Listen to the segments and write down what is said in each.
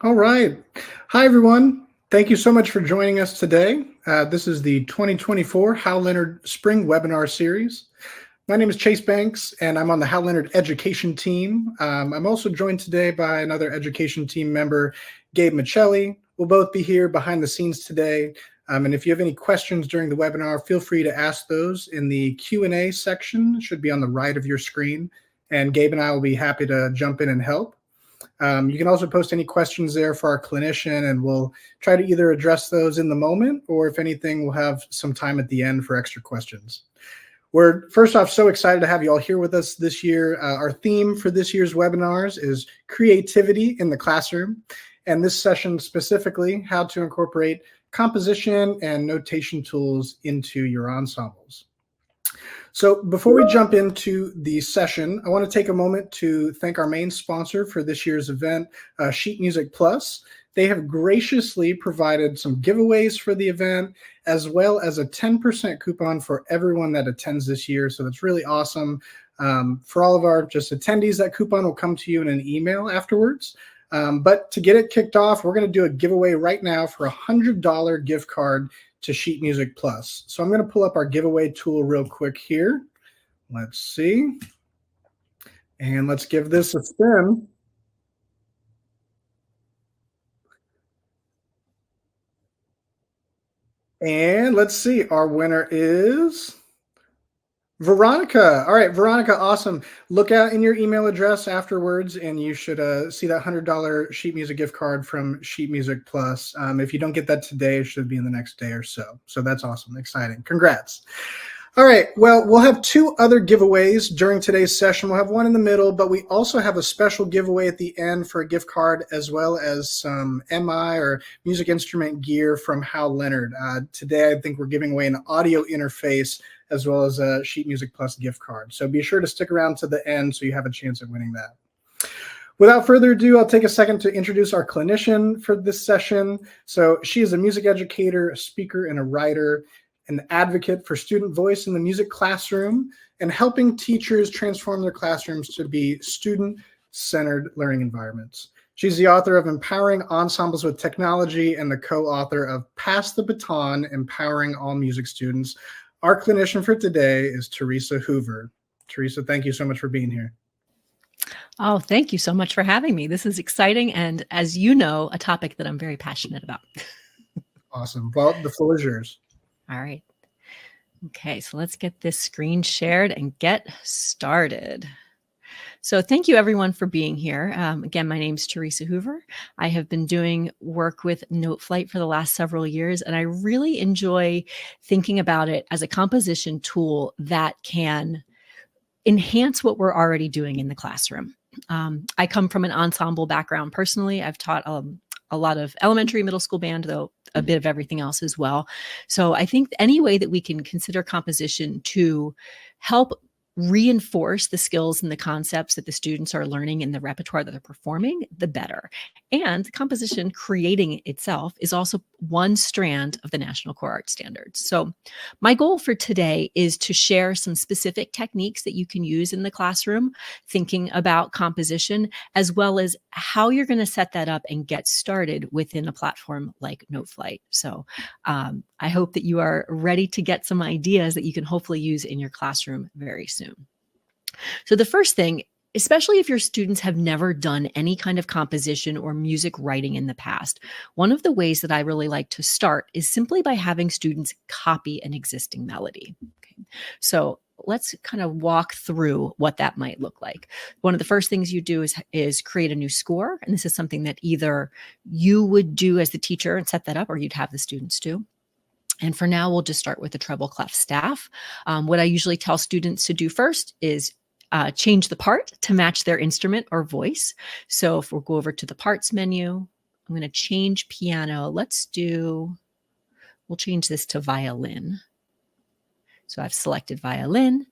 All right. Hi, everyone. Thank you so much for joining us today. This is the 2024 Hal Leonard Spring Webinar Series. My name is Chase Banks, and I'm on the Hal Leonard Education team. I'm also joined today by another education team member, Gabe Michelli. We'll both be here behind the scenes today. And if you have any questions during the webinar, feel free to ask those in the Q&A section. It should be on the right of your screen. And Gabe and I will be happy to jump in and help. You can also post any questions there for our clinician, and we'll try to either address those in the moment, or if anything, we'll have some time at the end for extra questions. We're first off so excited to have you all here with us this year. Our theme for this year's webinars is creativity in the classroom, and this session specifically, how to incorporate composition and notation tools into your ensembles. So before we jump into the session, I want to take a moment to thank our main sponsor for this year's event, Sheet Music Plus. They have graciously provided some giveaways for the event, as well as a 10% coupon for everyone that attends this year. So that's really awesome. For all of our just attendees, that coupon will come to you in an email afterwards. But to get it kicked off, we're going to do a giveaway right now for a $100 gift card to Sheet Music Plus. So I'm going to pull up our giveaway tool real quick here. Let's see. And let's give this a spin. And let's see, our winner is Veronica. All right, Veronica, awesome. Look out in your email address afterwards, and you should see that $100 Sheet Music gift card from Sheet Music Plus. If you don't get that today, it should be in the next day or so. So that's awesome, exciting. Congrats. All right, well, we'll have two other giveaways during today's session. We'll have one in the middle, but we also have a special giveaway at the end for a gift card, as well as some MI or music instrument gear from Hal Leonard. Today, I think we're giving away an audio interface as well as a Sheet Music Plus gift card. So be sure to stick around to the end so you have a chance at winning that. Without further ado, I'll take a second to introduce our clinician for this session. So she is a music educator, a speaker, and a writer, an advocate for student voice in the music classroom, and helping teachers transform their classrooms to be student-centered learning environments. She's the author of Empowering Ensembles with Technology and the co-author of Pass the Baton, Empowering All Music Students. Our clinician for today is Theresa Hoover. Theresa, thank you so much for being here. Oh, thank you so much for having me. This is exciting, and as you know, a topic that I'm very passionate about. Awesome. Well, the floor is yours. All right. Okay, so let's get this screen shared and get started. So thank you everyone for being here. Again, my name's Theresa Hoover. I have been doing work with Noteflight for the last several years, and I really enjoy thinking about it as a composition tool that can enhance what we're already doing in the classroom. I come from an ensemble background personally. I've taught a lot of elementary, middle school band, though a bit of everything else as well. So I think any way that we can consider composition to help reinforce the skills and the concepts that the students are learning in the repertoire that they're performing, the better. And composition creating itself is also one strand of the National Core Art Standards. So my goal for today is to share some specific techniques that you can use in the classroom, thinking about composition, as well as how you're going to set that up and get started within a platform like Noteflight. So I hope that you are ready to get some ideas that you can hopefully use in your classroom very soon. So the first thing, especially if your students have never done any kind of composition or music writing in the past, one of the ways that I really like to start is simply by having students copy an existing melody. Okay. So let's kind of walk through what that might look like. One of the first things you do is create a new score. And this is something that either you would do as the teacher and set that up, or you'd have the students do. And for now, we'll just start with the treble clef staff. What I usually tell students to do first is change the part to match their instrument or voice. So if we'll go over to the parts menu, I'm going to change piano. We'll change this to violin. So I've selected violin.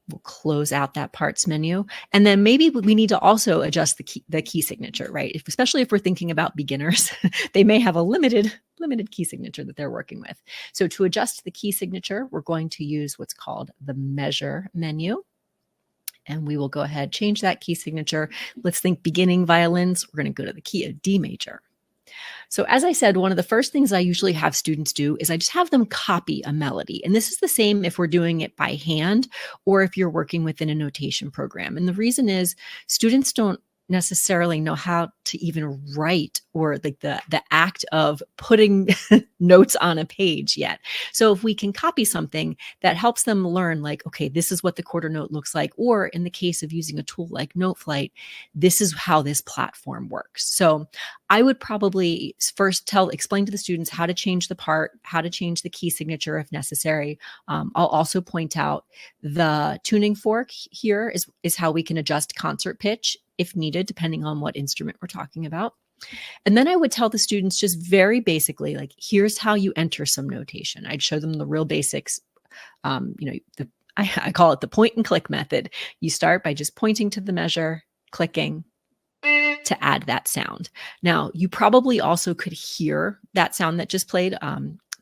We'll close out that parts menu. And then maybe we need to also adjust the key signature, right? Especially if we're thinking about beginners, they may have a limited key signature that they're working with. So to adjust the key signature, we're going to use what's called the measure menu. And we will go ahead, change that key signature. Let's think beginning violins. We're going to go to the key of D major. So as I said, one of the first things I usually have students do is I just have them copy a melody. And this is the same if we're doing it by hand or if you're working within a notation program. And the reason is students don't necessarily know how to even write or like the act of putting notes on a page yet. So if we can copy something that helps them learn, like, okay, this is what the quarter note looks like, or in the case of using a tool like Noteflight, this is how this platform works. So I would probably first explain to the students how to change the part, how to change the key signature if necessary. I'll also point out the tuning fork here is how we can adjust concert pitch if needed, depending on what instrument we're talking about. And then I would tell the students just very basically, like, here's how you enter some notation. I'd show them the real basics. I call it the point and click method. You start by just pointing to the measure, clicking to add that sound. Now, you probably also could hear that sound that just played,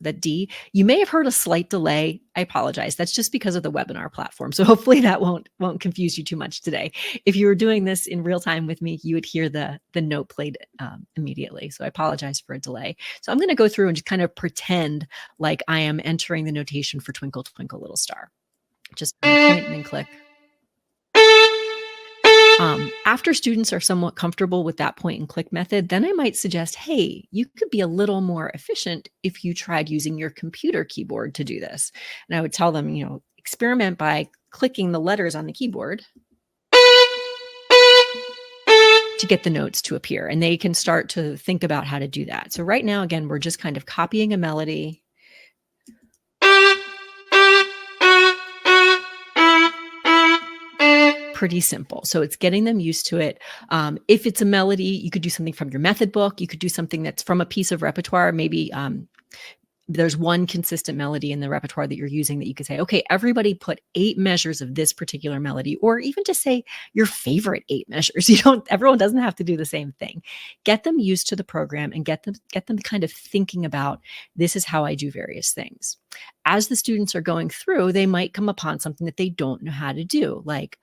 that D. You may have heard a slight delay. I apologize. That's just because of the webinar platform. So hopefully that won't confuse you too much today. If you were doing this in real time with me, you would hear the note played immediately. So I apologize for a delay. So I'm going to go through and just kind of pretend like I am entering the notation for Twinkle, Twinkle, Little Star. Just point and then click. After students are somewhat comfortable with that point and click method, then I might suggest, hey, you could be a little more efficient if you tried using your computer keyboard to do this. And I would tell them, experiment by clicking the letters on the keyboard to get the notes to appear. And they can start to think about how to do that. So right now, again, we're just kind of copying a melody. Pretty simple. So it's getting them used to it. If it's a melody, you could do something from your method book. You could do something that's from a piece of repertoire. Maybe there's one consistent melody in the repertoire that you're using that you could say, okay, everybody put 8 measures of this particular melody, or even just say your favorite 8 measures. Everyone doesn't have to do the same thing. Get them used to the program and get them kind of thinking about, this is how I do various things. As the students are going through, they might come upon something that they don't know how to do. Like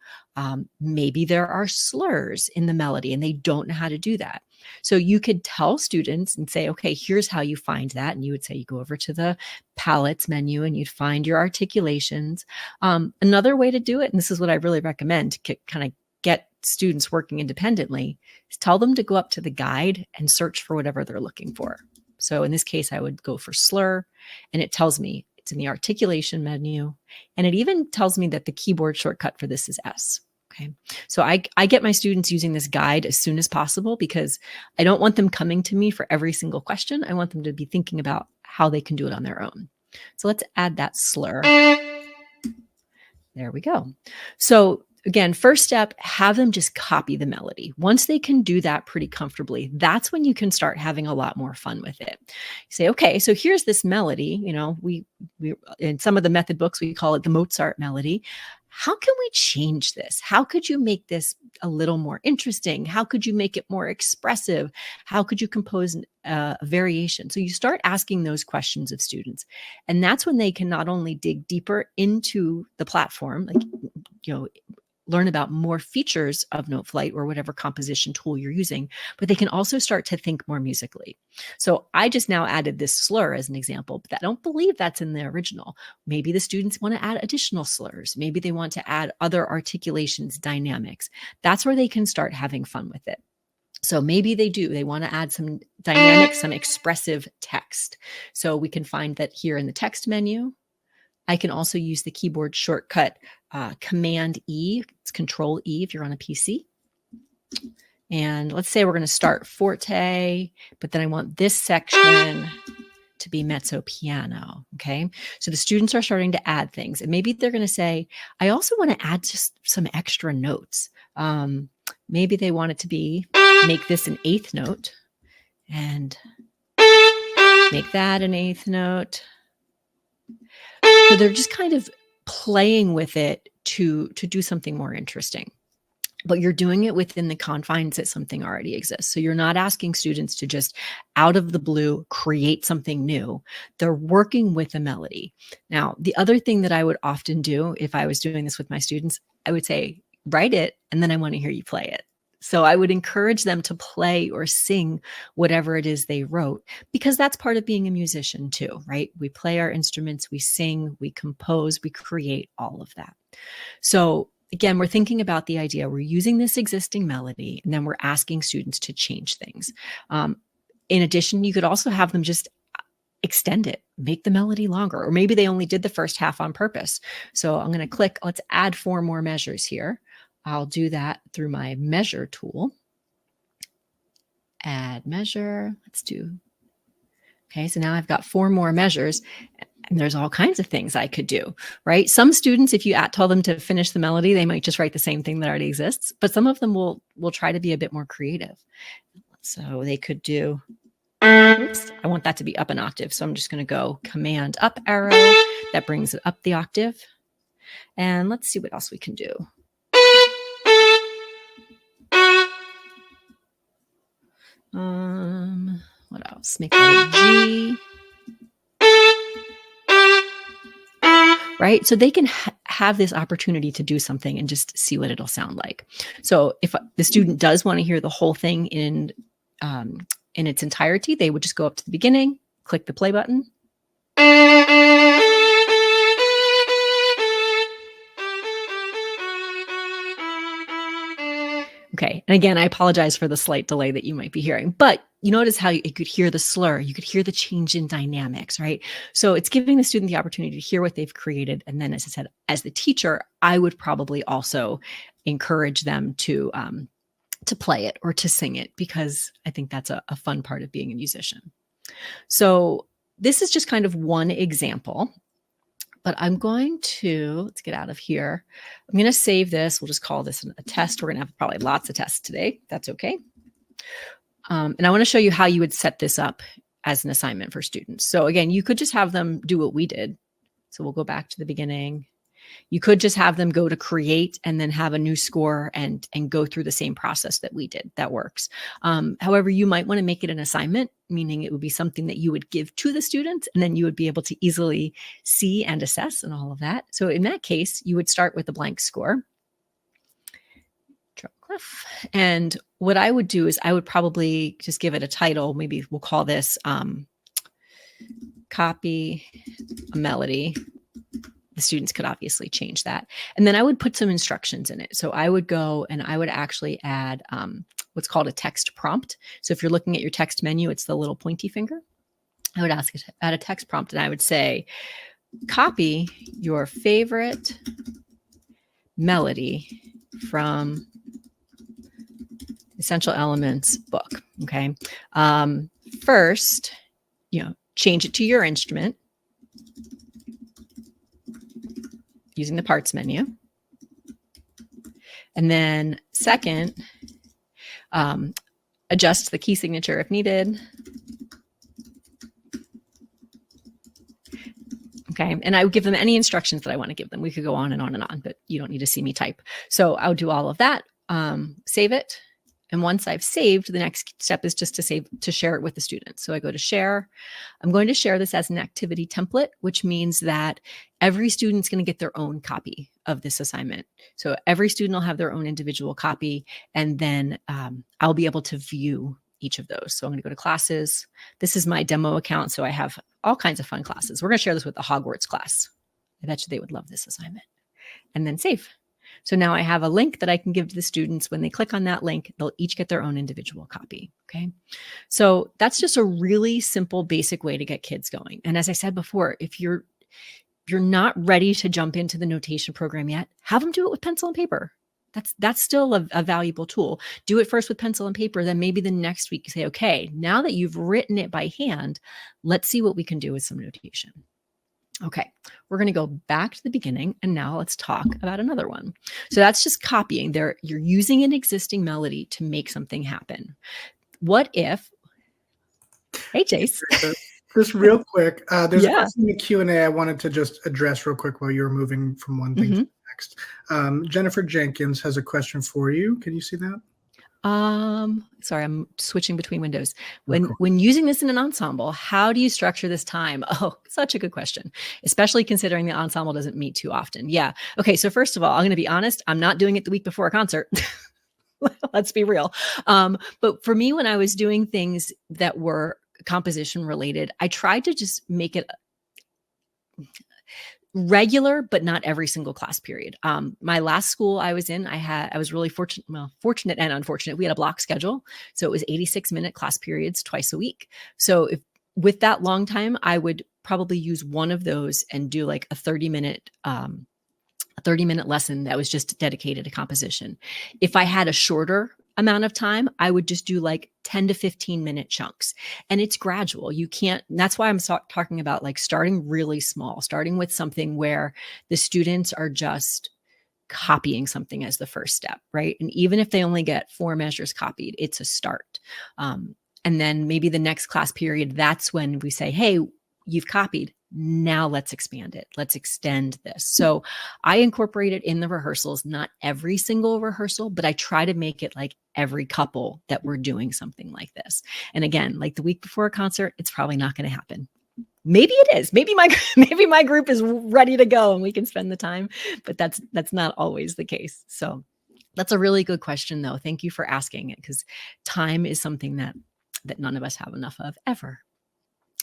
maybe there are slurs in the melody and they don't know how to do that. So you could tell students and say, okay, here's how you find that. And you would say, you go over to the palettes menu and you'd find your articulations. Another way to do it, and this is what I really recommend to kind of get students working independently, is tell them to go up to the guide and search for whatever they're looking for. So in this case, I would go for slur, and it tells me it's in the articulation menu. And it even tells me that the keyboard shortcut for this is S. Okay. So I get my students using this guide as soon as possible because I don't want them coming to me for every single question. I want them to be thinking about how they can do it on their own. So let's add that slur. There we go. So again, first step, have them just copy the melody. Once they can do that pretty comfortably, that's when you can start having a lot more fun with it. You say, okay, so here's this melody. We in some of the method books, we call it the Mozart melody. How can we change this? How could you make this a little more interesting? How could you make it more expressive? How could you compose a variation? So you start asking those questions of students. And that's when they can not only dig deeper into the platform, learn about more features of Noteflight or whatever composition tool you're using, but they can also start to think more musically. So I just now added this slur as an example, but I don't believe that's in the original. Maybe the students want to add additional slurs. Maybe they want to add other articulations, dynamics. That's where they can start having fun with it. So maybe they want to add some dynamic, some expressive text. So we can find that here in the text menu. I can also use the keyboard shortcut Command E. It's Control E if you're on a PC. And let's say we're going to start forte, but then I want this section to be mezzo piano. Okay. So the students are starting to add things, and maybe they're going to say, I also want to add just some extra notes. Maybe they want it to make this an 8th note and make that an 8th note. So they're just kind of playing with it to do something more interesting. But you're doing it within the confines that something already exists. So you're not asking students to just out of the blue create something new. They're working with a melody. Now, the other thing that I would often do if I was doing this with my students, I would say, write it, and then I want to hear you play it. So I would encourage them to play or sing whatever it is they wrote, because that's part of being a musician too, right? We play our instruments, we sing, we compose, we create all of that. So again, we're thinking about the idea, we're using this existing melody, and then we're asking students to change things. In addition, you could also have them just extend it, make the melody longer, or maybe they only did the first half on purpose. So I'm going to click, let's add 4 more measures here. I'll do that through my measure tool. Add measure, let's do, okay, so now I've got 4 more measures, and there's all kinds of things I could do, right? Some students, if you tell them to finish the melody, they might just write the same thing that already exists, but some of them will try to be a bit more creative. So they could do, oops, I want that to be up an octave. So I'm just going to go Command up arrow. That brings it up the octave. And let's see what else we can do. What else? Make that a G. Right? So they can have this opportunity to do something and just see what it'll sound like. So if the student does want to hear the whole thing in its entirety, they would just go up to the beginning, click the play button. Okay. And again, I apologize for the slight delay that you might be hearing, but you notice how you could hear the slur, you could hear the change in dynamics, right? So it's giving the student the opportunity to hear what they've created. And then, as I said, as the teacher, I would probably also encourage them to play it or to sing it, because I think that's a fun part of being a musician. So this is just kind of one example. But I'm going to, let's get out of here. I'm going to save this. We'll just call this a test. We're going to have probably lots of tests today. That's okay. And I want to show you how you would set this up as an assignment for students. So again, you could just have them do what we did. So we'll go back to the beginning. You could just have them go to create and then have a new score and go through the same process that we did. That works. However, you might want to make it an assignment, meaning it would be something that you would give to the student, and then you would be able to easily see and assess and all of that. So in that case, you would start with a blank score. And what I would do is I would probably just give it a title. Maybe we'll call this Copy a Melody. The students could obviously change that. And then I would put some instructions in it. So I would go and I would actually add what's called a text prompt. So if you're looking at your text menu, it's the little pointy finger. I would ask it to add a text prompt, and I would say, copy your favorite melody from Essential Elements book. Okay. First, change it to your instrument using the parts menu. And then second, adjust the key signature if needed. Okay. And I would give them any instructions that I want to give them. We could go on and on and on, but you don't need to see me type. So I would do all of that, save it. And once I've saved, the next step is just to share it with the students. So I go to share. I'm going to share this as an activity template, which means that every student's going to get their own copy of this assignment. So every student will have their own individual copy, and then I'll be able to view each of those. So I'm going to go to classes. This is my demo account. So I have all kinds of fun classes. We're going to share this with the Hogwarts class. I bet you they would love this assignment. And then save. So now I have a link that I can give to the students. When they click on that link, they'll each get their own individual copy. Okay. So that's just a really simple, basic way to get kids going. And as I said before, if you're not ready to jump into the notation program yet, have them do it with pencil and paper. That's still a valuable tool. Do it first with pencil and paper. Then maybe the next week you say, okay, now that you've written it by hand, let's see what we can do with some notation. Okay, we're going to go back to the beginning, and now let's talk about another one. So that's just copying. You're using an existing melody to make something happen. What if, hey, Chase. Just real quick, there's a question in the Q&A I wanted to just address real quick while you were moving from one thing to the next. Jennifer Jenkins has a question for you. Can you see that? Sorry, I'm switching between windows. When using this in an ensemble, how do you structure this time? Oh, such a good question, especially considering the ensemble doesn't meet too often. Yeah. Okay. So first of all, I'm going to be honest. I'm not doing it the week before a concert. Let's be real. But for me, when I was doing things that were composition related, I tried to just make it regular, but not every single class period. My last school I was in, I was really fortunate and unfortunate. We had a block schedule. So it was 86-minute class periods twice a week. So if with that long time, I would probably use one of those and do like a 30-minute lesson that was just dedicated to composition. If I had a shorter amount of time, I would just do like 10 to 15-minute chunks. And it's gradual. You can't, that's why I'm talking about like starting really small, starting with something where the students are just copying something as the first step, right? And even if they only get 4 measures copied, it's a start. And then maybe the next class period, that's when we say, hey, you've copied. Now let's expand it. Let's extend this. So I incorporate it in the rehearsals, not every single rehearsal, but I try to make it like every couple that we're doing something like this. And again, like the week before a concert, it's probably not going to happen. Maybe it is. Maybe my group is ready to go and we can spend the time, but that's not always the case. So that's a really good question though. Thank you for asking it, because time is something that none of us have enough of ever.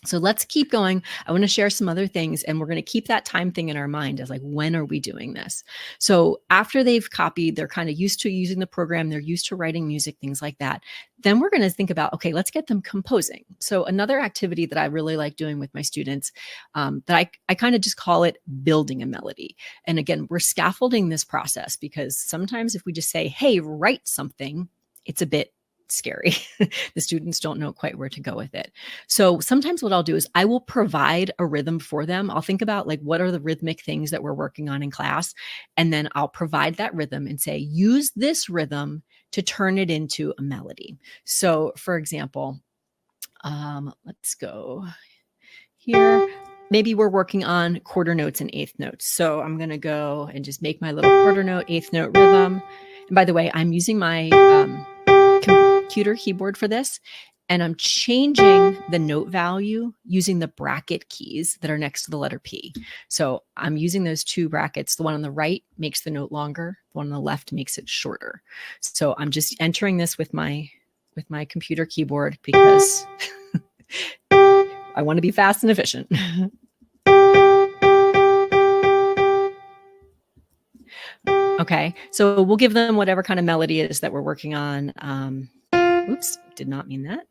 So let's keep going. I want to share some other things, and we're going to keep that time thing in our mind as like, when are we doing this? So after they've copied, they're kind of used to using the program, they're used to writing music, things like that. Then we're going to think about, okay, let's get them composing. So another activity that I really like doing with my students, that I kind of just call it building a melody. And again, we're scaffolding this process because sometimes if we just say, hey, write something, it's a bit scary. The students don't know quite where to go with it. So sometimes what I'll do is I will provide a rhythm for them. I'll think about like, what are the rhythmic things that we're working on in class? And then I'll provide that rhythm and say, use this rhythm to turn it into a melody. So for example, let's go here. Maybe we're working on quarter notes and eighth notes. So I'm going to go and just make my little quarter note, eighth note rhythm. And by the way, I'm using my computer keyboard for this, and I'm changing the note value using the bracket keys that are next to the letter P. So I'm using those 2 brackets. The one on the right makes the note longer. The one on the left makes it shorter. So I'm just entering this with my computer keyboard because I want to be fast and efficient. Okay, so we'll give them whatever kind of melody it is that we're working on. Oops, did not mean that.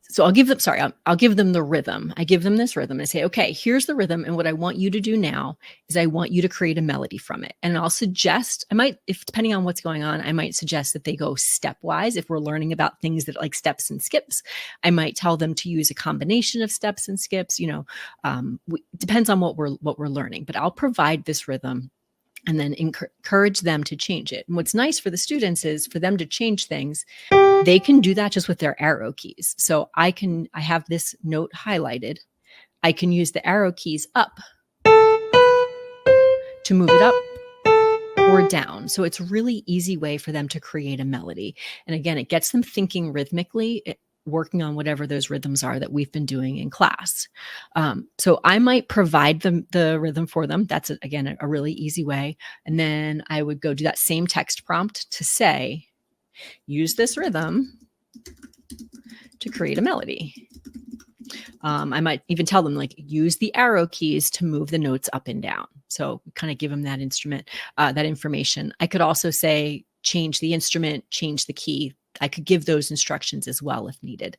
So I'll give them the rhythm. I give them this rhythm. I say, okay, here's the rhythm. And what I want you to do now is I want you to create a melody from it. And I'll suggest, if depending on what's going on, I might suggest that they go stepwise. If we're learning about things that like steps and skips, I might tell them to use a combination of steps and skips, depends on what we're learning, but I'll provide this rhythm and then encourage them to change it. And what's nice for the students is for them to change things. They can do that just with their arrow keys. So I have this note highlighted. I can use the arrow keys up to move it up or down. So it's a really easy way for them to create a melody. And again, it gets them thinking rhythmically, working on whatever those rhythms are that we've been doing in class. So I might provide them the rhythm for them. That's, again, a really easy way. And then I would go do that same text prompt to say, use this rhythm to create a melody. I might even tell them, like, use the arrow keys to move the notes up and down. So kind of give them that that information. I could also say, change the instrument, change the key. I could give those instructions as well if needed.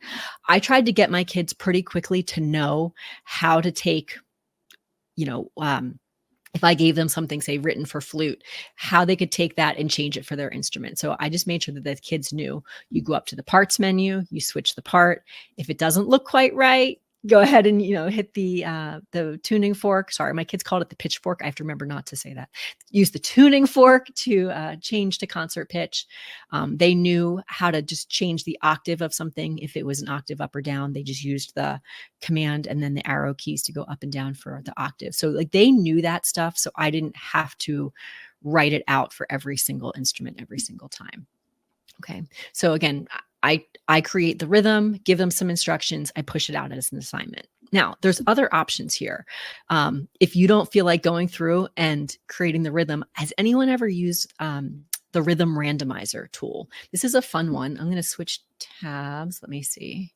I tried to get my kids pretty quickly to know how to take, if I gave them something, say, written for flute, how they could take that and change it for their instrument. So I just made sure that the kids knew, you go up to the parts menu, you switch the part. If it doesn't look quite right, go ahead and, hit the tuning fork. Sorry, my kids called it the pitchfork. I have to remember not to say that. Use the tuning fork to change to concert pitch. They knew how to just change the octave of something. If it was an octave up or down, they just used the command and then the arrow keys to go up and down for the octave. So like they knew that stuff. So I didn't have to write it out for every single instrument every single time. Okay. So again, I create the rhythm, give them some instructions. I push it out as an assignment. Now, there's other options here. If you don't feel like going through and creating the rhythm, has anyone ever used the rhythm randomizer tool. This is a fun one. I'm going to switch tabs. Let me see.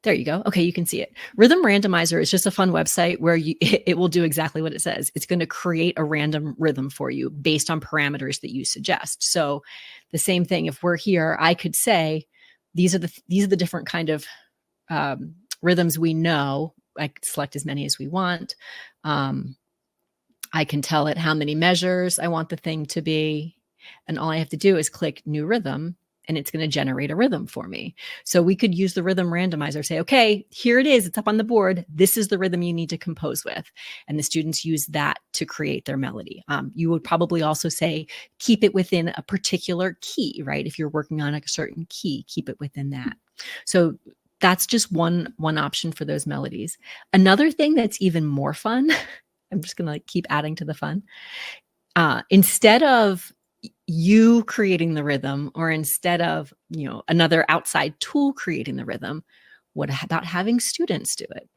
There you go. Okay, you can see it. Rhythm Randomizer is just a fun website where it will do exactly what it says. It's going to create a random rhythm for you based on parameters that you suggest. So the same thing, if we're here, I could say, these are the different kind of rhythms we know. I could select as many as we want. I can tell it how many measures I want the thing to be. And all I have to do is click New Rhythm, and it's going to generate a rhythm for me. So we could use the rhythm randomizer, say, okay, here it is. It's up on the board. This is the rhythm you need to compose with. And the students use that to create their melody. You would probably also say, keep it within a particular key, right? If you're working on a certain key, keep it within that. So that's just one option for those melodies. Another thing that's even more fun, I'm just going to keep adding to the fun. Instead of you creating the rhythm, or instead of, another outside tool creating the rhythm, what about having students do it?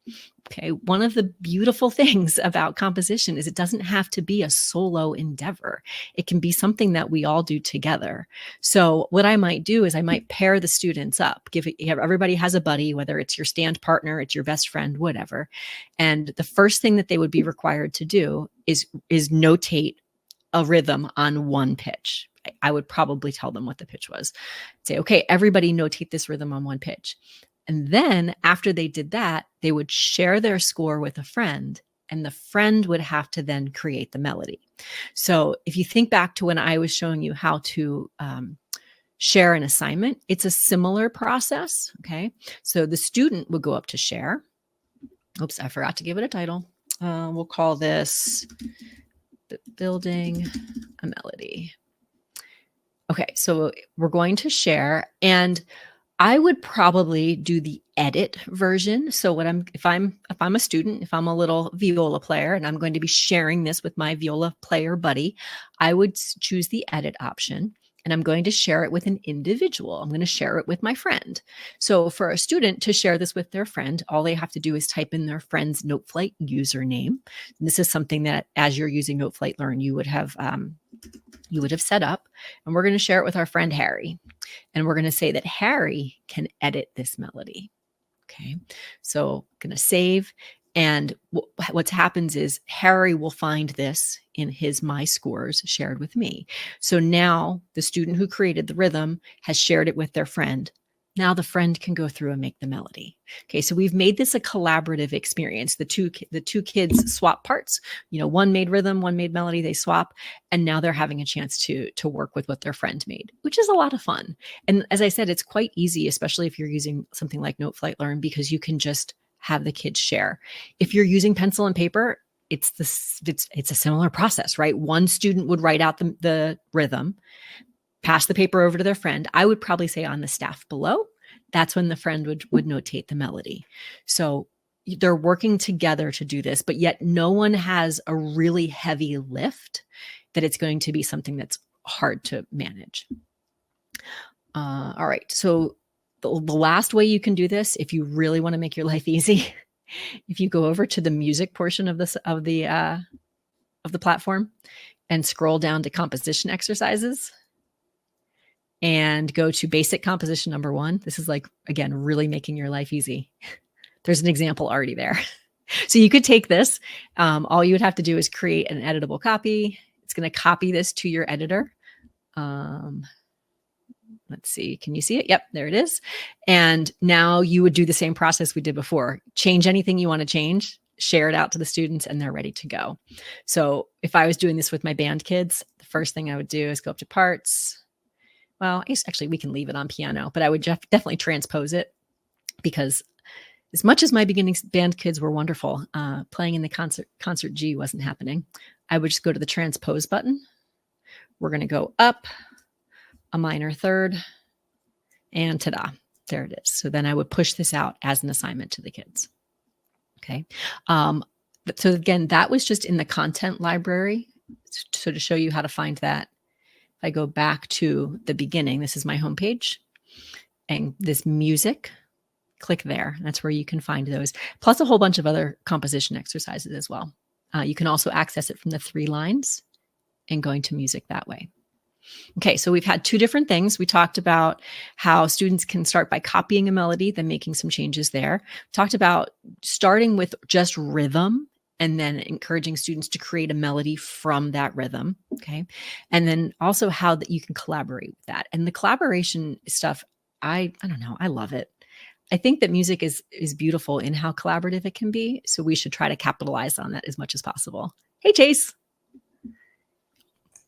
Okay. One of the beautiful things about composition is it doesn't have to be a solo endeavor. It can be something that we all do together. So what I might do is I might pair the students up, everybody has a buddy, whether it's your stand partner, it's your best friend, whatever. And the first thing that they would be required to do is notate a rhythm on one pitch. I would probably tell them what the pitch was. Say, okay, everybody notate this rhythm on one pitch. And then after they did that, they would share their score with a friend, and the friend would have to then create the melody. So if you think back to when I was showing you how to share an assignment, it's a similar process. Okay. So the student would go up to share. Oops, I forgot to give it a title. We'll call this Building a Melody. Okay, so we're going to share, and I would probably do the edit version. So if I'm a student, if I'm a little viola player and I'm going to be sharing this with my viola player buddy, I would choose the edit option, and I'm going to share it with an individual. I'm going to share it with my friend. So for a student to share this with their friend, all they have to do is type in their friend's Noteflight username. And this is something that, as you're using Noteflight Learn, you would have set up. And we're going to share it with our friend Harry. And we're going to say that Harry can edit this melody. Okay, so I'm going to save. And what happens is Harry will find this in his My Scores shared with me. So now the student who created the rhythm has shared it with their friend. Now the friend can go through and make the melody. Okay, so we've made this a collaborative experience. The two kids swap parts. One made rhythm, one made melody. They swap, and now they're having a chance to work with what their friend made, which is a lot of fun. And as I said, it's quite easy, especially if you're using something like Noteflight Learn, because you can just have the kids share. If you're using pencil and paper, it's a similar process, right? One student would write out the rhythm, pass the paper over to their friend. I would probably say on the staff below, that's when the friend would notate the melody. So they're working together to do this, but yet no one has a really heavy lift that it's going to be something that's hard to manage. All right. So the last way you can do this, if you really want to make your life easy, if you go over to the music portion of the platform and scroll down to composition exercises and go to basic composition number 1. This is again, really making your life easy. There's an example already there. So you could take this. All you would have to do is create an editable copy. It's going to copy this to your editor. Let's see. Can you see it? Yep, there it is. And now you would do the same process we did before. Change anything you want to change, share it out to the students, and they're ready to go. So if I was doing this with my band kids, the first thing I would do is go up to parts. Well, actually, we can leave it on piano, but I would definitely transpose it, because as much as my beginning band kids were wonderful, playing in the concert G wasn't happening. I would just go to the transpose button. We're going to go up a minor third, and ta-da, there it is. So then I would push this out as an assignment to the kids. Okay. So again, that was just in the content library. So to show you how to find that, if I go back to the beginning, this is my homepage, and this music, click there. That's where you can find those, plus a whole bunch of other composition exercises as well. You can also access it from the 3 lines and going to music that way. Okay, so we've had two different things. We talked about how students can start by copying a melody, then making some changes there. Talked about starting with just rhythm and then encouraging students to create a melody from that rhythm. Okay. And then also how that you can collaborate with that. And the collaboration stuff, I don't know, I love it. I think that music is beautiful in how collaborative it can be. So we should try to capitalize on that as much as possible. Hey, Chase.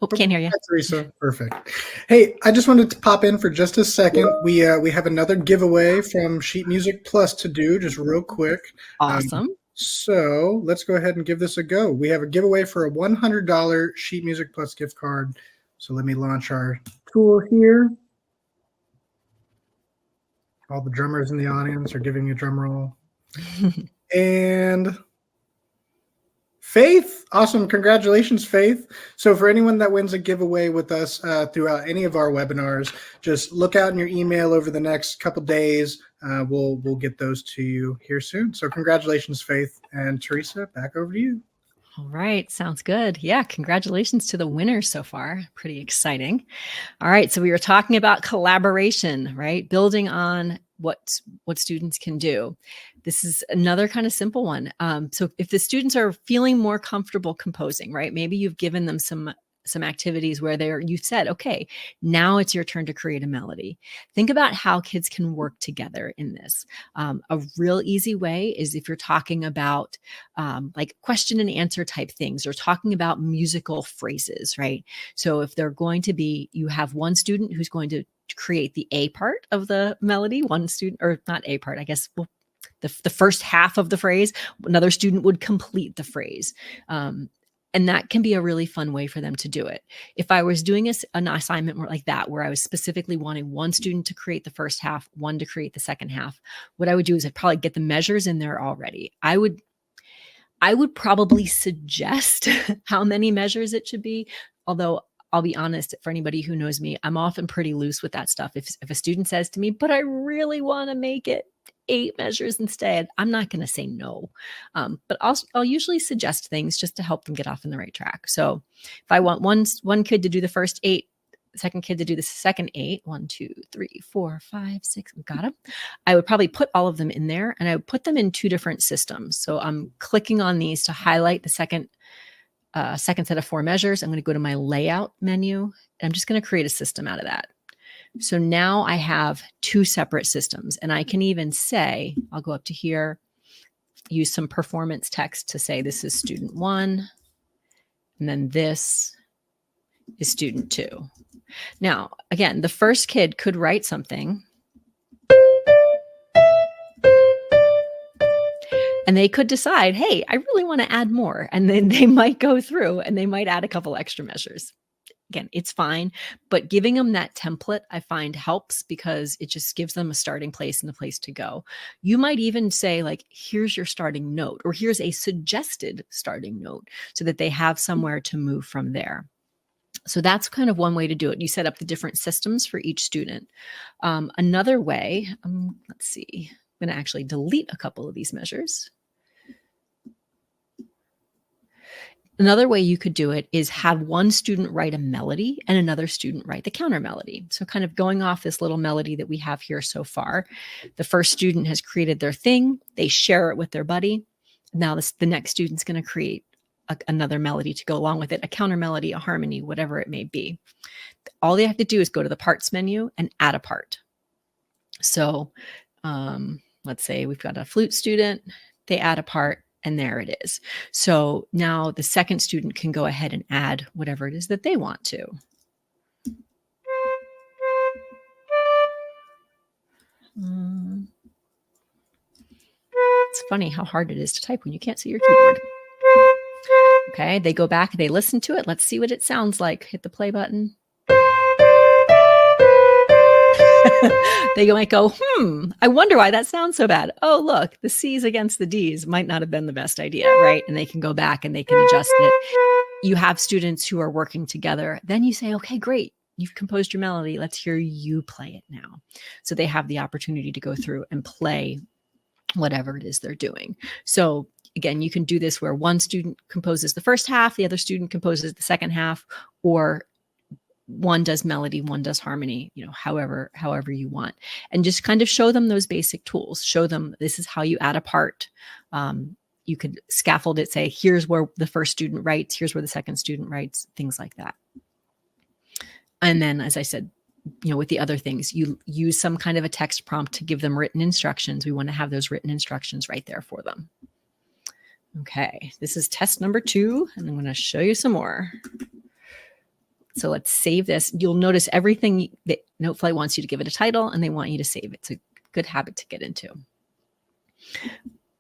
Oh, can't hear you. Hi, Theresa. Perfect. Hey, I just wanted to pop in for just a second. We have another giveaway from Sheet Music Plus to do, just real quick. Awesome. So let's go ahead and give this a go. We have a giveaway for a $100 Sheet Music Plus gift card. So let me launch our tool here. All the drummers in the audience are giving me a drum roll. And Faith, awesome. Congratulations, Faith. So for anyone that wins a giveaway with us throughout any of our webinars, just look out in your email over the next couple days. We'll get those to you here soon. So congratulations, Faith. And Theresa, back over to you. All right. Sounds good. Yeah. Congratulations to the winners so far. Pretty exciting. All right. So we were talking about collaboration, right? Building on what students can do. This is another kind of simple one. So if the students are feeling more comfortable composing, right? Maybe you've given them some activities where you said, okay, now it's your turn to create a melody. Think about how kids can work together in this. A real easy way is if you're talking about like question and answer type things, or talking about musical phrases, right? So if they're going to be, you have one student who's going to create the A part of the melody, one student, or not A part, I guess, well, the first half of the phrase, another student would complete the phrase. And that can be a really fun way for them to do it. If I was doing an assignment like that, where I was specifically wanting one student to create the first half, one to create the second half, what I would do is I'd probably get the measures in there already. I would probably suggest how many measures it should be, although I'll be honest, for anybody who knows me, I'm often pretty loose with that stuff. If a student says to me, but I really want to make it 8 measures instead, I'm not going to say no. But I'll usually suggest things just to help them get off in the right track. So if I want one kid to do the first 8, the second kid to do the second 8, 1, 2, 3, 4, 5, 6, got them. I would probably put all of them in there, and I would put them in 2 different systems. So I'm clicking on these to highlight the second set of 4 measures. I'm going to go to my layout menu, and I'm just going to create a system out of that. So now I have 2 separate systems, and I can even say, I'll go up to here, use some performance text to say this is student 1, and then this is student 2. Now, again, the first kid could write something, and they could decide, hey, I really want to add more. And then they might go through and they might add a couple extra measures. Again, it's fine, but giving them that template I find helps, because it just gives them a starting place and a place to go. You might even say, like, here's your starting note, or here's a suggested starting note, so that they have somewhere to move from there. So that's kind of one way to do it. You set up the different systems for each student. Another way, let's see, I'm going to actually delete a couple of these measures. Another way you could do it is have one student write a melody and another student write the counter melody. So kind of going off this little melody that we have here so far, the first student has created their thing. They share it with their buddy. Now the next student's going to create another melody to go along with it, a counter melody, a harmony, whatever it may be. All they have to do is go to the parts menu and add a part. So let's say we've got a flute student, they add a part, and there it is. So now the second student can go ahead and add whatever it is that they want to. It's funny how hard it is to type when you can't see your keyboard. Okay, they go back, they listen to it. Let's see what it sounds like. Hit the play button. They might go, I wonder why that sounds so bad. Oh, look, the C's against the D's might not have been the best idea, right? And they can go back and they can adjust it. You have students who are working together. Then you say, okay, great. You've composed your melody. Let's hear you play it now. So they have the opportunity to go through and play whatever it is they're doing. So again, you can do this where one student composes the first half, the other student composes the second half, or one does melody, one does harmony, however you want, and just kind of show them those basic tools. Show them this is how you add a part. You could scaffold it, say, here's where the first student writes, here's where the second student writes, things like that. And then, as I said, with the other things, you use some kind of a text prompt to give them written instructions. We want to have those written instructions right there for them. Okay, this is test number 2, and I'm going to show you some more. So let's save this. You'll notice everything that Noteflight wants you to give it a title, and they want you to save it. It's a good habit to get into.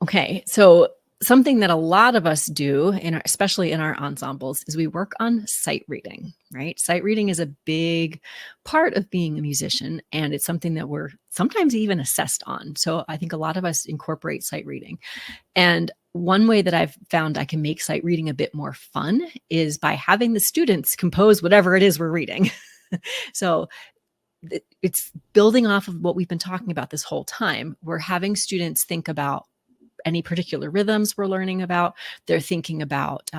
Okay, so something that a lot of us do, especially in our ensembles, is we work on sight reading, right? Sight reading is a big part of being a musician, and it's something that we're sometimes even assessed on. So I think a lot of us incorporate sight reading. And one way that I've found I can make sight reading a bit more fun is by having the students compose whatever it is we're reading. So it's building off of what we've been talking about this whole time. We're having students think about any particular rhythms we're learning about. They're thinking about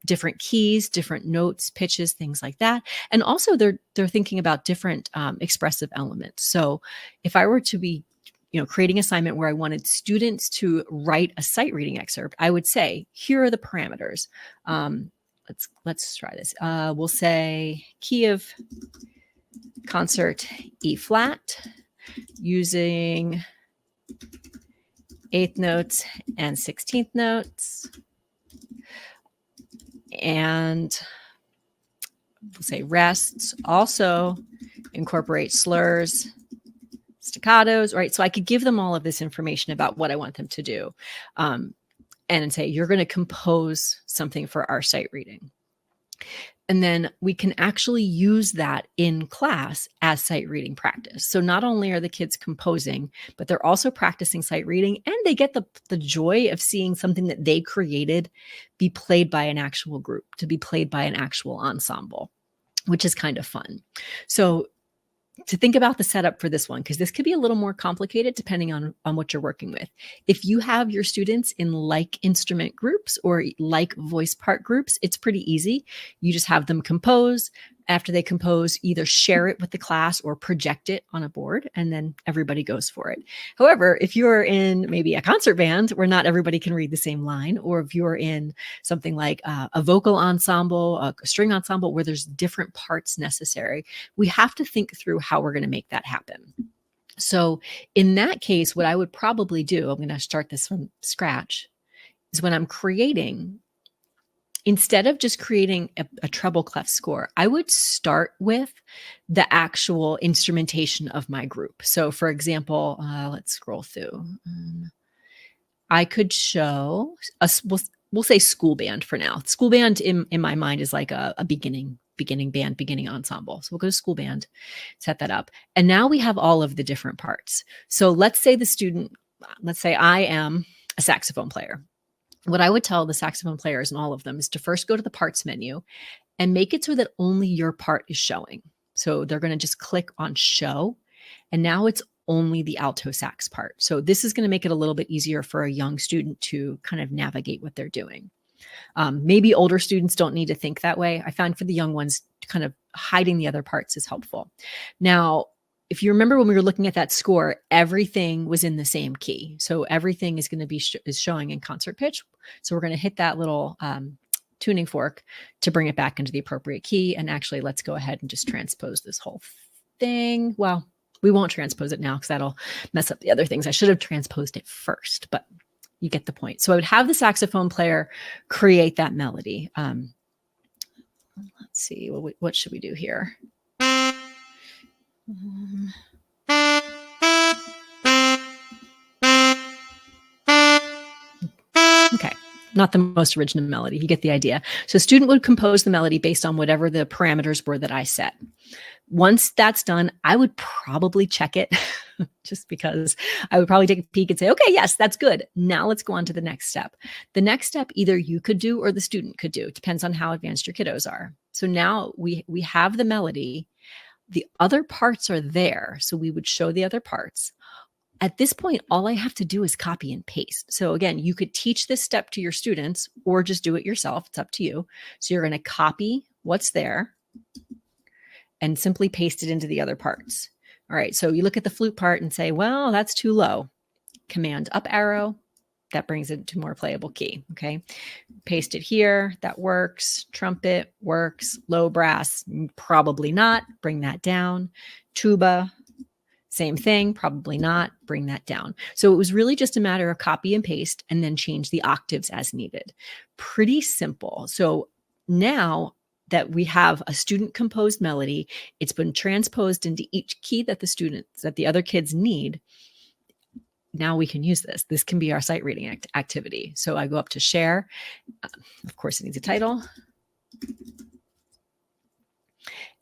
different keys, different notes, pitches, things like that. And also they're thinking about different expressive elements. So if I were to be creating an assignment where I wanted students to write a sight reading excerpt, I would say, here are the parameters. Let's try this. We'll say key of concert E flat using 8th notes and 16th notes. And we'll say rests also incorporate slurs, staccatos, right? So I could give them all of this information about what I want them to do, and say, you're going to compose something for our sight reading. And then we can actually use that in class as sight reading practice. So not only are the kids composing, but they're also practicing sight reading, and they get the joy of seeing something that they created be played by an actual group, to be played by an actual ensemble, which is kind of fun. So to think about the setup for this one, because this could be a little more complicated depending on what you're working with. If you have your students in like instrument groups or like voice part groups, it's pretty easy. You just have them compose. After they compose, either share it with the class or project it on a board, and then everybody goes for it. However, if you're in maybe a concert band where not everybody can read the same line, or if you're in something like a vocal ensemble, a string ensemble, where there's different parts necessary, we have to think through how we're going to make that happen. So in that case, what I would probably do, I'm going to start this from scratch, is when I'm creating, instead of just creating a treble clef score, I would start with the actual instrumentation of my group. So for example, let's scroll through. I could show us, we'll say school band for now. School band in my mind is like a beginning band, beginning ensemble. So we'll go to school band, set that up. And now we have all of the different parts. So let's say I am a saxophone player. What I would tell the saxophone players and all of them is to first go to the parts menu and make it so that only your part is showing. So they're going to just click on show, and now it's only the alto sax part. So this is going to make it a little bit easier for a young student to kind of navigate what they're doing. Maybe older students don't need to think that way. I found for the young ones, kind of hiding the other parts is helpful. Now, if you remember when we were looking at that score, everything was in the same key. So everything is going to be is showing in concert pitch. So we're going to hit that little tuning fork to bring it back into the appropriate key. And actually, let's go ahead and just transpose this whole thing. Well, we won't transpose it now because that'll mess up the other things. I should have transposed it first, but you get the point. So I would have the saxophone player create that melody. Let's see, what should we do here? Okay, not the most original melody. You get the idea. So student would compose the melody based on whatever the parameters were that I set. Once that's done, I would probably check it just because I would probably take a peek and say, okay, yes, that's good. Now let's go on to the next step. The next step either you could do or the student could do. It depends on how advanced your kiddos are. So now we have the melody. The other parts are there. So we would show the other parts. At this point, all I have to do is copy and paste. So again, you could teach this step to your students or just do it yourself. It's up to you. So you're going to copy what's there. and simply paste it into the other parts. All right, so you look at the flute part and say, well, that's too low. Command up arrow, that brings it to more playable key, okay? Paste it here, that works. Trumpet works. Low brass, probably not. Bring that down. Tuba, same thing, probably not. Bring that down. So it was really just a matter of copy and paste and then change the octaves as needed. Pretty simple. So now that we have a student composed melody, it's been transposed into each key that the other kids need. Now we can use this. This can be our sight reading activity. So I go up to share. Of course, it needs a title.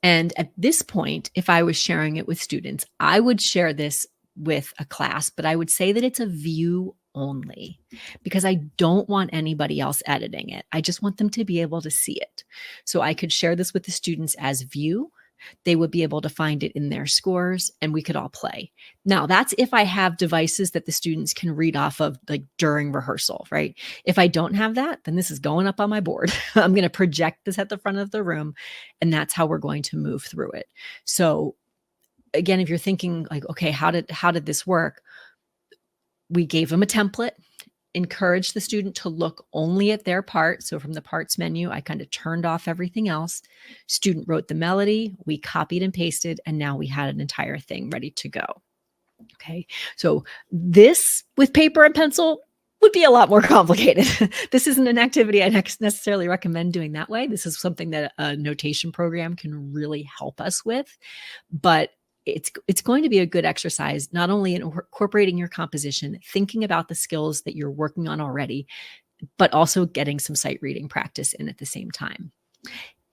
And at this point, if I was sharing it with students, I would share this with a class, but I would say that it's a view only because I don't want anybody else editing it. I just want them to be able to see it. So I could share this with the students as view. They would be able to find it in their scores and we could all play. Now, that's if I have devices that the students can read off of like during rehearsal, right? If I don't have that, then this is going up on my board. I'm going to project this at the front of the room and that's how we're going to move through it. So again, if you're thinking like, okay, how did this work? We gave them a template. Encourage the student to look only at their part. So from the parts menu, I kind of turned off everything else. Student wrote the melody, we copied and pasted, and now we had an entire thing ready to go. Okay, so this with paper and pencil would be a lot more complicated. This isn't an activity I necessarily recommend doing that way. This is something that a notation program can really help us with, but it's going to be a good exercise, not only in incorporating your composition, thinking about the skills that you're working on already, but also getting some sight reading practice in at the same time.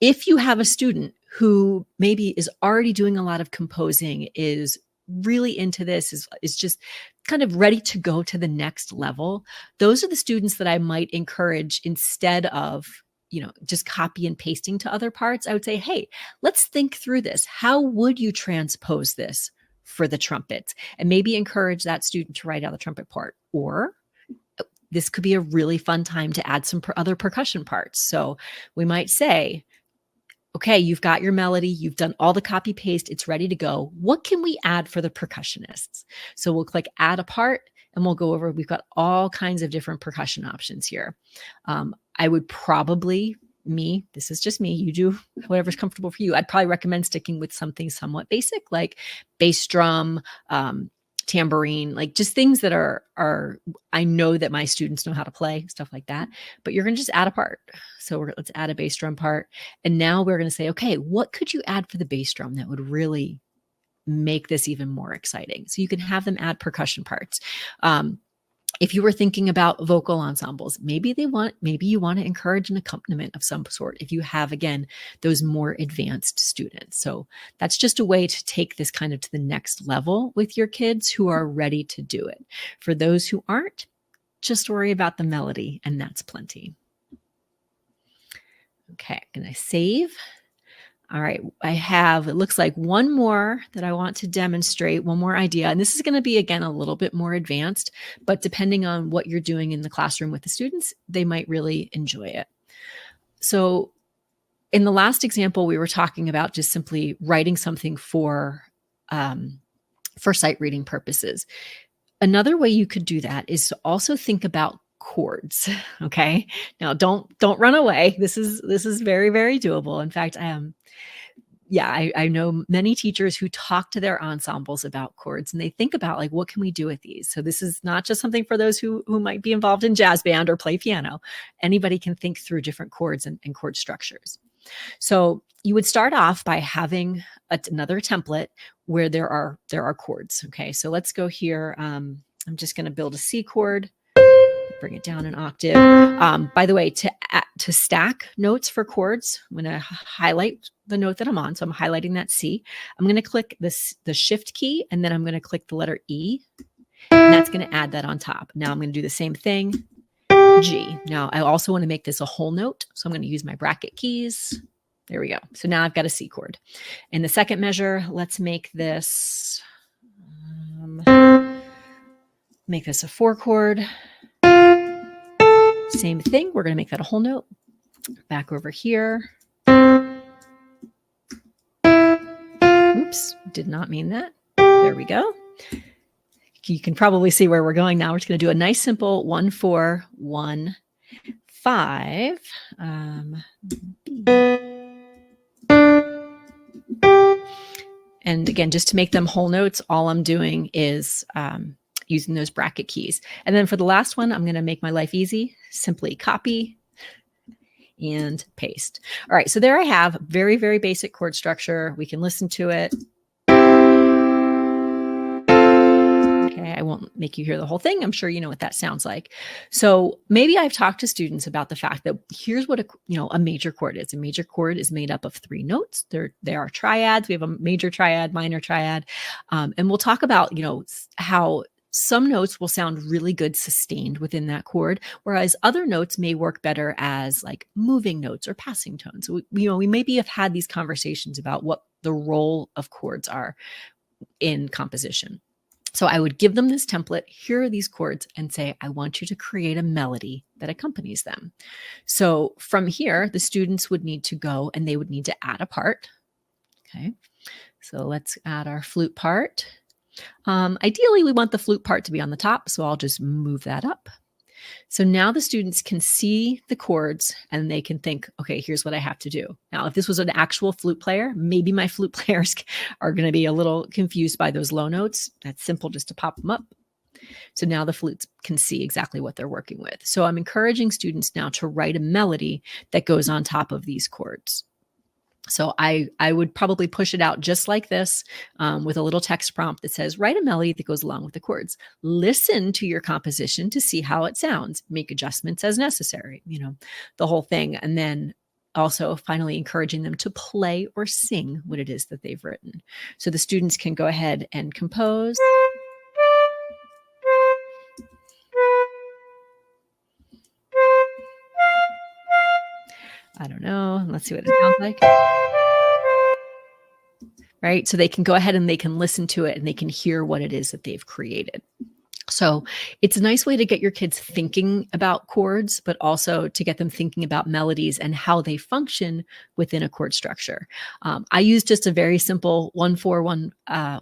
If you have a student who maybe is already doing a lot of composing, is really into this, is just kind of ready to go to the next level, those are the students that I might encourage instead of just copy and pasting to other parts. I would say, hey, let's think through this. How would you transpose this for the trumpets? And maybe encourage that student to write out the trumpet part. Or this could be a really fun time to add some other percussion parts. So we might say, okay, you've got your melody, you've done all the copy paste, it's ready to go. What can we add for the percussionists? So we'll click add a part and we'll go over, we've got all kinds of different percussion options here. I would probably, this is just me, you do whatever's comfortable for you. I'd probably recommend sticking with something somewhat basic like bass drum, tambourine, like just things that are I know that my students know how to play, stuff like that. But you're going to just add a part. So let's add a bass drum part. And now we're going to say, okay, what could you add for the bass drum that would really make this even more exciting? So you can have them add percussion parts. If you were thinking about vocal ensembles, maybe you want to encourage an accompaniment of some sort if you have, again, those more advanced students. So that's just a way to take this kind of to the next level with your kids who are ready to do it. For those who aren't, just worry about the melody and that's plenty. Okay, I'm going to save. All right, I have, it looks like one more that I want to demonstrate, one more idea. And this is going to be, again, a little bit more advanced, but depending on what you're doing in the classroom with the students, they might really enjoy it. So in the last example, we were talking about just simply writing something for sight reading purposes. Another way you could do that is to also think about chords. Okay. Now don't run away. This is very, very doable. In fact, I know many teachers who talk to their ensembles about chords and they think about like, what can we do with these? So this is not just something for those who might be involved in jazz band or play piano. Anybody can think through different chords and chord structures. So you would start off by having another template where there are chords. Okay. So let's go here. I'm just going to build a C chord. Bring it down an octave. By the way, to stack notes for chords, I'm going to highlight the note that I'm on. So I'm highlighting that C. I'm going to click the shift key, and then I'm going to click the letter E, and that's going to add that on top. Now I'm going to do the same thing, G. Now I also want to make this a whole note, so I'm going to use my bracket keys. There we go. So now I've got a C chord. In the second measure, let's make this a 4 chord. Same thing. We're going to make that a whole note. Back over here. Oops, did not mean that. There we go. You can probably see where we're going now. We're just going to do a nice simple 1, 4, 1, 5. And again, just to make them whole notes, all I'm doing is using those bracket keys. And then for the last one, I'm going to make my life easy. Simply copy and paste. All right, so there I have very, very basic chord structure. We can listen to it. Okay, I won't make you hear the whole thing. I'm sure you know what that sounds like. So maybe I've talked to students about the fact that here's what a major chord is. A major chord is made up of 3 notes. There are triads. We have a major triad, minor triad, and we'll talk about how some notes will sound really good sustained within that chord, whereas other notes may work better as like moving notes or passing tones. We maybe have had these conversations about what the role of chords are in composition. So I would give them this template. Here are these chords and say, I want you to create a melody that accompanies them. So from here, the students would need to go and they would need to add a part. Okay. So let's add our flute part. Ideally, we want the flute part to be on the top. So I'll just move that up. So now the students can see the chords and they can think, okay, here's what I have to do. Now, if this was an actual flute player, maybe my flute players are going to be a little confused by those low notes. That's simple just to pop them up. So now the flutes can see exactly what they're working with. So I'm encouraging students now to write a melody that goes on top of these chords. So I would probably push it out just like this with a little text prompt that says, write a melody that goes along with the chords. Listen to your composition to see how it sounds. Make adjustments as necessary, the whole thing. And then also finally encouraging them to play or sing what it is that they've written. So the students can go ahead and compose. I don't know. Let's see what it sounds like. Right? So they can go ahead and they can listen to it and they can hear what it is that they've created. So it's a nice way to get your kids thinking about chords, but also to get them thinking about melodies and how they function within a chord structure. I use just a very simple 1, 4, 1,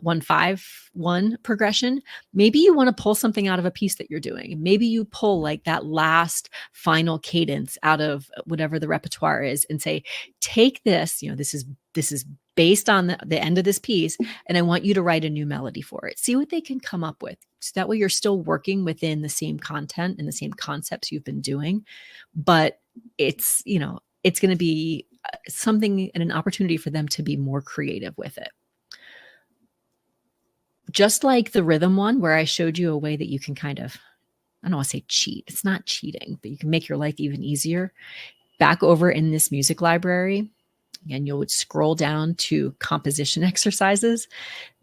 1, 5, 1 progression. Maybe you want to pull something out of a piece that you're doing. Maybe you pull like that last final cadence out of whatever the repertoire is and say, take this, this is based on the end of this piece, and I want you to write a new melody for it. See what they can come up with. So that way you're still working within the same content and the same concepts you've been doing, but it's going to be something and an opportunity for them to be more creative with it. Just like the rhythm one, where I showed you a way that you can kind of, I don't want to say cheat. It's not cheating, but you can make your life even easier. Back over in this music library, and you would scroll down to composition exercises.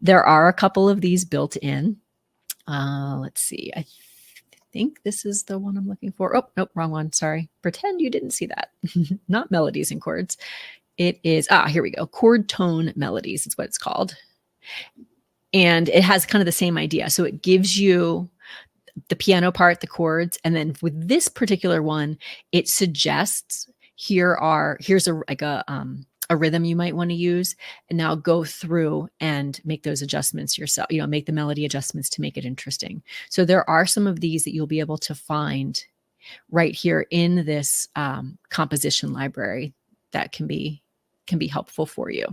There are a couple of these built in. Let's see. I think this is the one I'm looking for. Oh, nope, wrong one. Sorry. Pretend you didn't see that. Not melodies and chords. It is, here we go. Chord tone melodies is what it's called. And it has kind of the same idea. So it gives you the piano part, the chords, and then with this particular one, it suggests here's a rhythm you might want to use, and now go through and make those adjustments yourself, make the melody adjustments to make it interesting. So there are some of these that you'll be able to find right here in this composition library that can be helpful for you.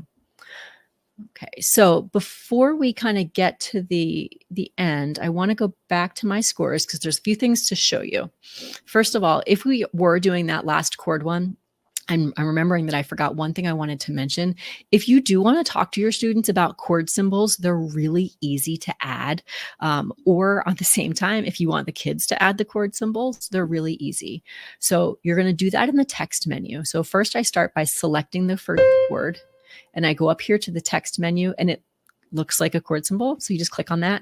Okay, so before we kind of get to the end, I want to go back to my scores because there's a few things to show you. First of all, if we were doing that last chord one, I'm remembering that I forgot one thing I wanted to mention. If you do want to talk to your students about chord symbols, they're really easy to add. Or at the same time, if you want the kids to add the chord symbols, they're really easy. So you're going to do that in the text menu. So first I start by selecting the first chord, and I go up here to the text menu, and it looks like a chord symbol. So you just click on that,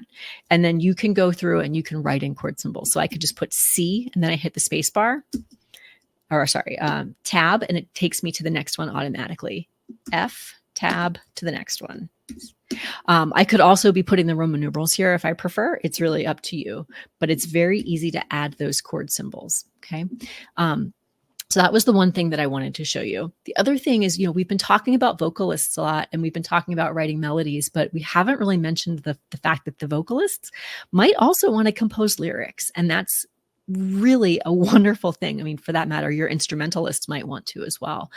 and then you can go through and you can write in chord symbols. So I could just put C, and then I hit the space bar. Tab, and it takes me to the next one automatically. F, tab, to the next one. I could also be putting the Roman numerals here if I prefer. It's really up to you, but it's very easy to add those chord symbols. Okay. So that was the one thing that I wanted to show you. The other thing is, we've been talking about vocalists a lot and we've been talking about writing melodies, but we haven't really mentioned the fact that the vocalists might also want to compose lyrics. And that's really a wonderful thing. I mean, for that matter, your instrumentalists might want to as well.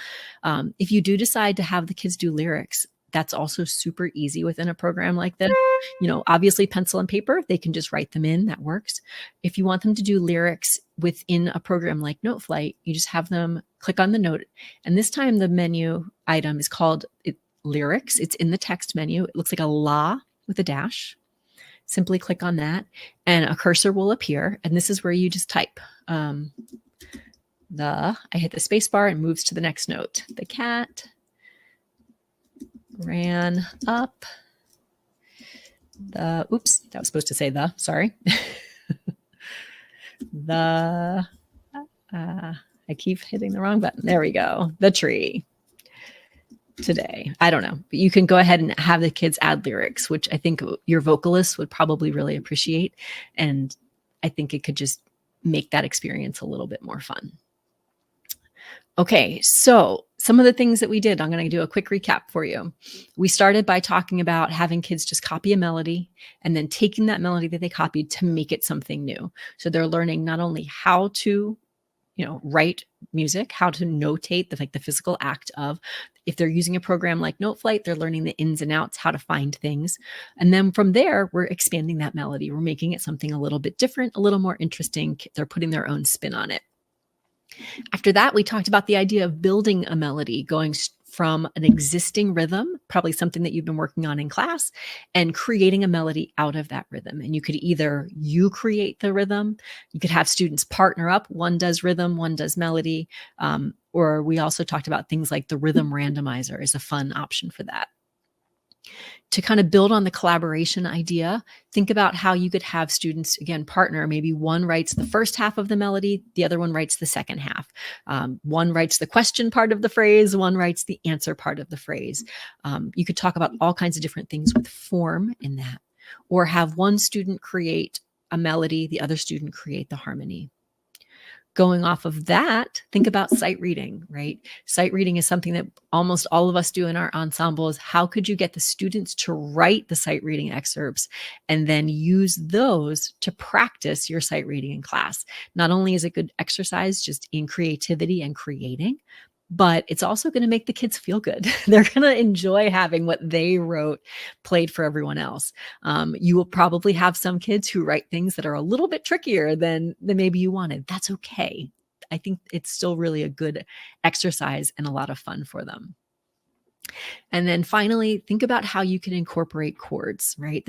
If you do decide to have the kids do lyrics, that's also super easy within a program like this. Obviously pencil and paper, they can just write them in, that works. If you want them to do lyrics within a program like Noteflight, you just have them click on the note. And this time the menu item is called lyrics. It's in the text menu. It looks like a la with a dash. Simply click on that and a cursor will appear. And this is where you just type I hit the space bar and moves to the next note. The cat ran up oops, that was supposed to say sorry. I keep hitting the wrong button. There we go. The tree today. I don't know, but you can go ahead and have the kids add lyrics, which I think your vocalists would probably really appreciate. And I think it could just make that experience a little bit more fun. Okay, so some of the things that we did, I'm going to do a quick recap for you. We started by talking about having kids just copy a melody and then taking that melody that they copied to make it something new. So they're learning not only how to, write music, how to notate the physical act of, if they're using a program like Noteflight, they're learning the ins and outs, how to find things. And then from there, we're expanding that melody. We're making it something a little bit different, a little more interesting. They're putting their own spin on it. After that, we talked about the idea of building a melody, going from an existing rhythm, probably something that you've been working on in class, and creating a melody out of that rhythm. And you could either create the rhythm, you could have students partner up, one does rhythm, one does melody, or we also talked about things like the rhythm randomizer is a fun option for that. To kind of build on the collaboration idea, think about how you could have students, again, partner. Maybe one writes the first half of the melody, the other one writes the second half. One writes the question part of the phrase, one writes the answer part of the phrase. You could talk about all kinds of different things with form in that, or have one student create a melody, the other student create the harmony. Going off of that, think about sight reading, right? Sight reading is something that almost all of us do in our ensembles. How could you get the students to write the sight reading excerpts and then use those to practice your sight reading in class? Not only is it good exercise just in creativity and creating, but it's also going to make the kids feel good. They're going to enjoy having what they wrote played for everyone else. You will probably have some kids who write things that are a little bit trickier than maybe you wanted. That's okay. I think it's still really a good exercise and a lot of fun for them. And then finally, think about how you can incorporate chords, right?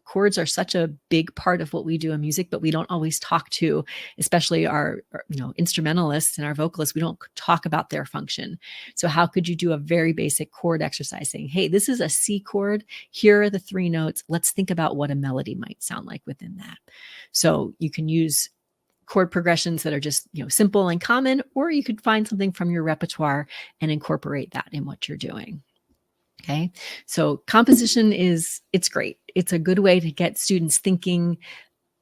Chords are such a big part of what we do in music, but we don't always talk to, especially our instrumentalists and our vocalists, we don't talk about their function. So how could you do a very basic chord exercise saying, hey, this is a C chord. Here are the 3 notes. Let's think about what a melody might sound like within that. So you can use chord progressions that are just, simple and common, or you could find something from your repertoire and incorporate that in what you're doing. Okay. So composition it's great. It's a good way to get students thinking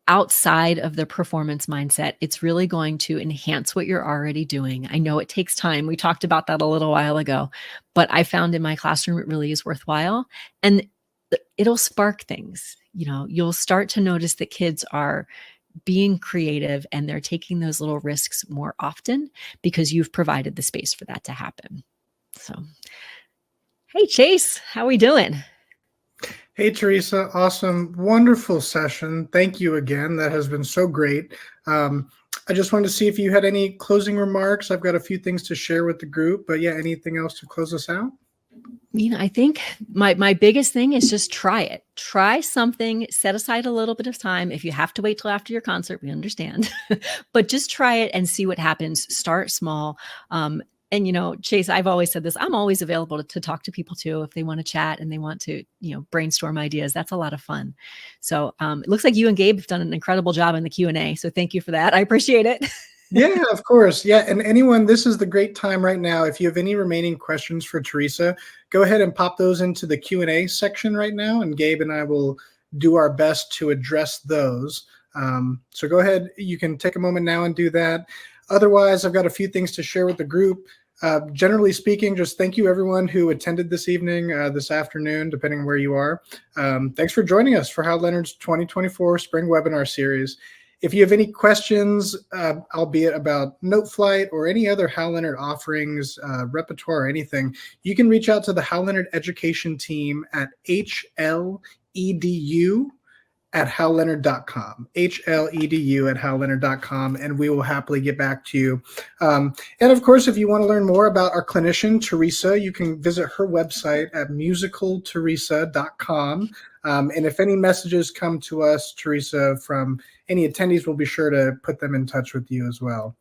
outside of the performance mindset. It's really going to enhance what you're already doing. I know it takes time. We talked about that a little while ago, but I found in my classroom, it really is worthwhile and it'll spark things. You'll start to notice that kids are being creative and they're taking those little risks more often because you've provided the space for that to happen. So hey, Chase, how are we doing? Hey, Theresa. Awesome. Wonderful session. Thank you again. That has been so great. I just wanted to see if you had any closing remarks. I've got a few things to share with the group, but yeah, anything else to close us out? I think my biggest thing is just try it. Try something, set aside a little bit of time. If you have to wait till after your concert, we understand, but just try it and see what happens. Start small. And, Chase, I've always said this, I'm always available to talk to people too, if they want to chat and they want to, brainstorm ideas. That's a lot of fun. So it looks like you and Gabe have done an incredible job in the Q&A. So thank you for that. I appreciate it. Yeah, of course. Yeah. And anyone, this is the great time right now. If you have any remaining questions for Theresa, go ahead and pop those into the Q&A section right now. And Gabe and I will do our best to address those. So go ahead. You can take a moment now and do that. Otherwise, I've got a few things to share with the group. Generally speaking, just thank you everyone who attended this evening, this afternoon, depending on where you are. Thanks for joining us for Hal Leonard's 2024 Spring Webinar Series. If you have any questions, albeit about Note Flight or any other Hal Leonard offerings, repertoire, or anything, you can reach out to the Hal Leonard Education team at hledu@halleonard.com, hledu@halleonard.com, and we will happily get back to you. And of course, if you want to learn more about our clinician, Theresa, you can visit her website at musicaltheresa.com. And if any messages come to us, Theresa, from any attendees, we'll be sure to put them in touch with you as well.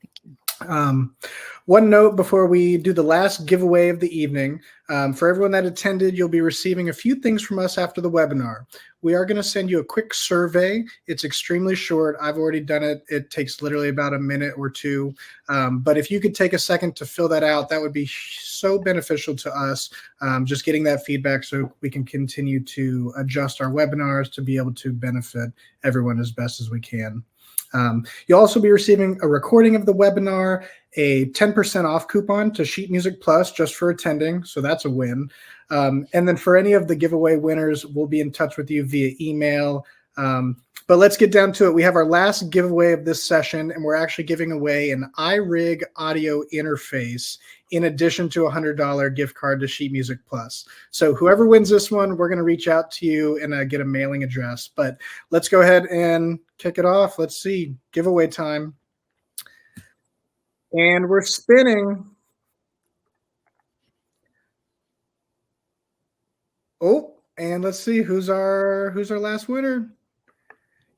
One note before we do the last giveaway of the evening, for everyone that attended, you'll be receiving a few things from us after the webinar. We are going to send you a quick survey. It's extremely short. I've already done it. It takes literally about a minute or two. But if you could take a second to fill that out, that would be so beneficial to us, just getting that feedback so we can continue to adjust our webinars to be able to benefit everyone as best as we can. You'll also be receiving a recording of the webinar, a 10% off coupon to Sheet Music Plus just for attending, so that's a win. And then for any of the giveaway winners, we'll be in touch with you via email. But let's get down to it. We have our last giveaway of this session, and we're actually giving away an iRig audio interface in addition to a $100 gift card to Sheet Music Plus. So whoever wins this one, we're going to reach out to you and get a mailing address. But let's go ahead and kick it off. Let's see. Giveaway time. And we're spinning. Oh, and let's see who's our last winner.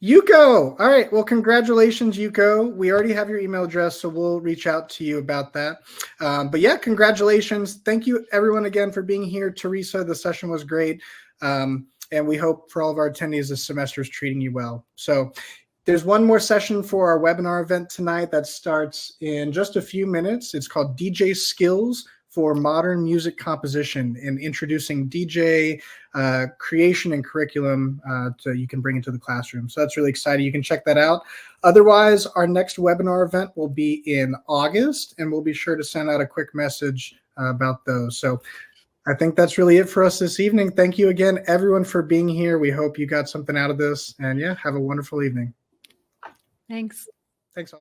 Yuko. All right. Well, congratulations, Yuko. We already have your email address, so we'll reach out to you about that. But yeah, congratulations. Thank you, everyone, again, for being here. Theresa, the session was great. And we hope for all of our attendees this semester is treating you well. So there's one more session for our webinar event tonight that starts in just a few minutes. It's called DJ Skills for Modern Music Composition, and introducing DJ creation and curriculum so you can bring into the classroom. So that's really exciting. You can check that out. Otherwise, our next webinar event will be in August, and we'll be sure to send out a quick message about those. So I think that's really it for us this evening. Thank you again, everyone, for being here. We hope you got something out of this. And yeah, have a wonderful evening. Thanks. Thanks all.